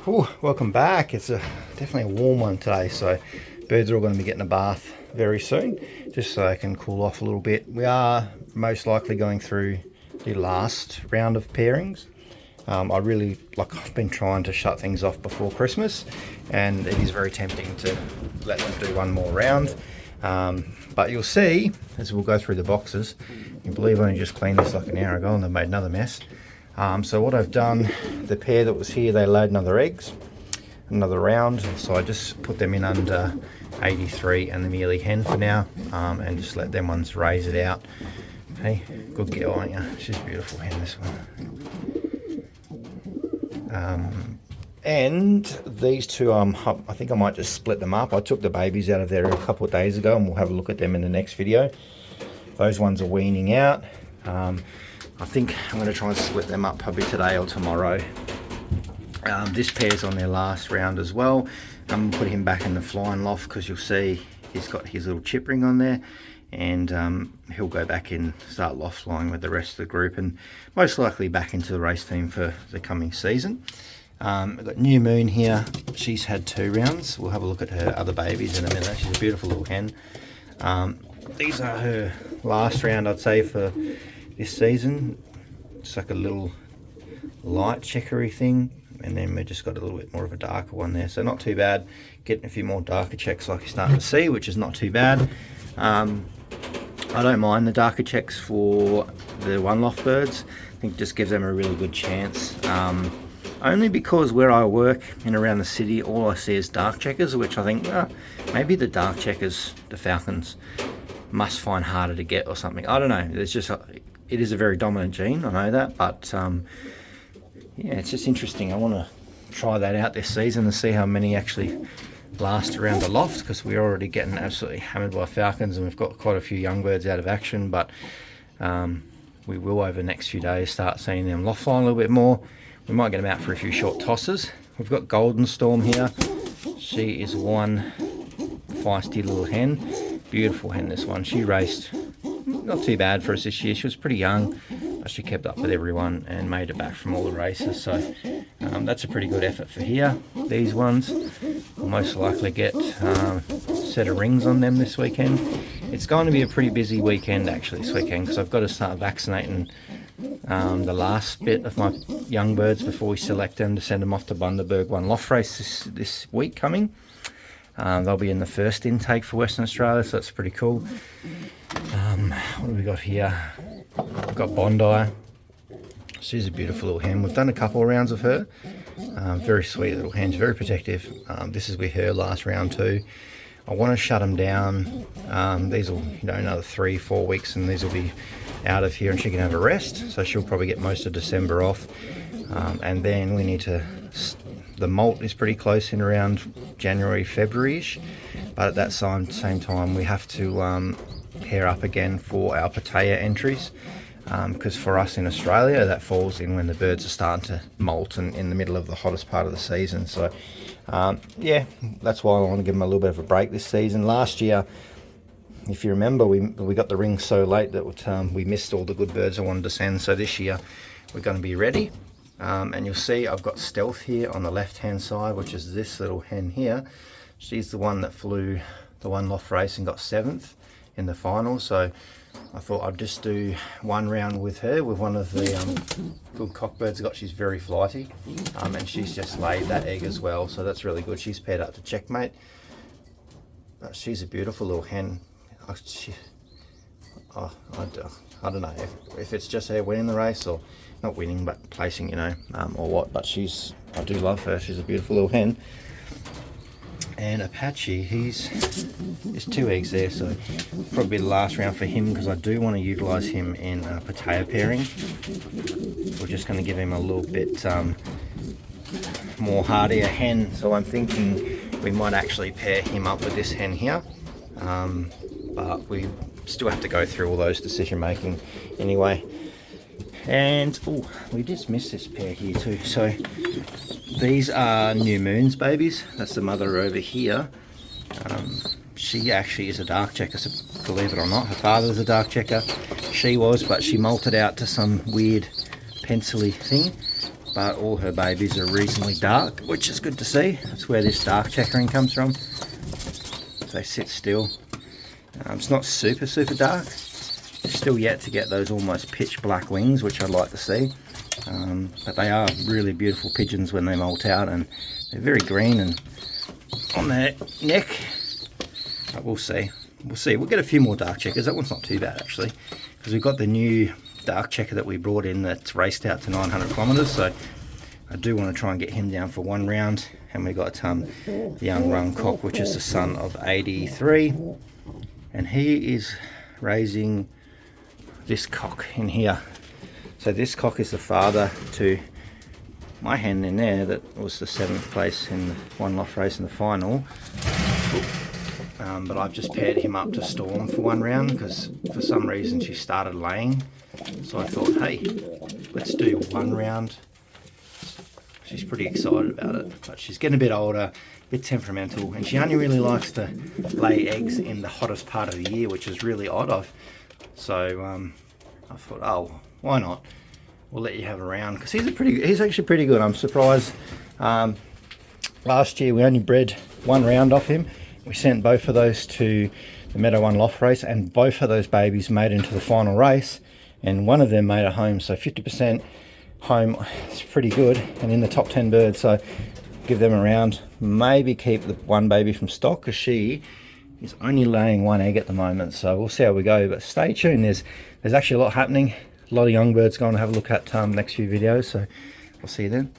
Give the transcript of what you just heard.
Ooh, welcome back. It's definitely a warm one today, so birds are all going to be getting a bath very soon, just so they can cool off a little bit. We are most likely going through the last round of pairings. I've been trying to shut things off before Christmas, and it is very tempting to let them do one more round. But you'll see, as we'll go through the boxes, you believe I only just cleaned this like an hour ago and they made another mess. So what I've done, the pair that was here, they laid another eggs, another round, so I just put them in under 83 and the mealy hen for now, and just let them ones raise it out. Hey, good girl, aren't you? She's a beautiful hen, this one. And these two, I think I might just split them up. I took the babies out of there a couple of days ago, and we'll have a look at them in the next video. Those ones are weaning out. I think I'm going to try and split them up probably today or tomorrow. This pair's on their last round as well. I'm going to put him back in the flying loft because you'll see he's got his little chip ring on there, and he'll go back in, start loft flying with the rest of the group, and most likely back into the race team for the coming season. We've got New Moon here. She's had 2 rounds. We'll have a look at her other babies in a minute. She's a beautiful little hen. These are her last round, I'd say, for this season. It's like a little light checkery thing, and then we just got a little bit more of a darker one there, so not too bad. Getting a few more darker checks like you're starting to see, which is not too bad. I don't mind the darker checks for the one loft birds. I think it just gives them a really good chance. Only because where I work in around the city, all I see is dark checkers, which I think maybe the dark checkers, the falcons, must find harder to get or something. I don't know. It's just it is a very dominant gene, I know that, but yeah, it's just interesting. I want to try that out this season and see how many actually last around the loft, because we're already getting absolutely hammered by falcons, and we've got quite a few young birds out of action, but we will over the next few days start seeing them loft flying a little bit more. We might get them out for a few short tosses. We've got Golden Storm here. She is one feisty little hen. Beautiful hen, this one. She raced not too bad for us this year. She was pretty young, but she kept up with everyone and made it back from all the races. So that's a pretty good effort for here. These ones will most likely get a set of rings on them this weekend. It's going to be a pretty busy weekend actually this weekend, because I've got to start vaccinating the last bit of my young birds before we select them to send them off to Bundaberg one loft race this week coming. They'll be in the first intake for Western Australia, so that's pretty cool. What have we got here? We've got Bondi. She's a beautiful little hen. We've done a couple of rounds of her. Very sweet little hen, very protective. This is with her last round too. I want to shut them down. These will, another 3-4 weeks, and these will be out of here, and she can have a rest. So she'll probably get most of December off, and then we need to. The molt is pretty close in around January, February-ish, but at that same time we have to pair up again for our Pattaya entries, because for us in Australia that falls in when the birds are starting to molt and in the middle of the hottest part of the season. So yeah, that's why I want to give them a little bit of a break this season. Last year, if you remember, we got the ring so late that we missed all the good birds I wanted to send. So this year we're going to be ready. And you'll see I've got Stealth here on the left hand side, which is this little hen here. She's the one that flew the one loft race and got 7th in the final. So I thought I'd just do one round with her, with one of the good cockbirds I got. She's very flighty, and she's just laid that egg as well, so that's really good. She's paired up to Checkmate. She's a beautiful little hen. I don't know if it's just her winning the race, or not winning but placing, or what, but I do love her. She's a beautiful little hen. And Apache, there's 2 eggs there, so probably the last round for him, because I do want to utilize him in a Pattaya pairing. We're just going to give him a little bit more hardier hen, so I'm thinking we might actually pair him up with this hen here, but we still have to go through all those decision making anyway. And we just missed this pair here too. So these are New Moon's babies. That's the mother over here. She actually is a dark checker, so believe it or not. Her father was a dark checker. She was, but she molted out to some weird pencil-y thing. but all her babies are reasonably dark, which is good to see. That's where this dark checkering comes from. They sit still. It's not super dark. Still yet to get those almost pitch black wings, which I'd like to see. But they are really beautiful pigeons when they molt out, and they're very green and on their neck. But we'll see. We'll get a few more dark checkers. That one's not too bad actually, because we've got the new dark checker that we brought in that's raced out to 900 kilometers. So I do want to try and get him down for one round. And we got the young rung cock, which is the son of 83, and he is raising this cock in here. So this cock is the father to my hen in there that was the 7th place in the one loft race in the final. But I've just paired him up to Storm for one round because for some reason she started laying. So I thought, hey, let's do one round. She's pretty excited about it, but she's getting a bit older, a bit temperamental, and she only really likes to lay eggs in the hottest part of the year, which is really odd. So I thought, oh, why not? We'll let you have a round, because he's actually pretty good. I'm surprised. Last year we only bred one round off him. We sent both of those to the Meadow 1 loft race, and both of those babies made into the final race, and one of them made a home. So 50% home is pretty good, and in the top 10 birds. So give them a round, maybe keep the one baby from stock, because she is only laying one egg at the moment. So we'll see how we go, but stay tuned. There's actually a lot happening, a lot of young birds going to have a look at next few videos. So I'll see you then.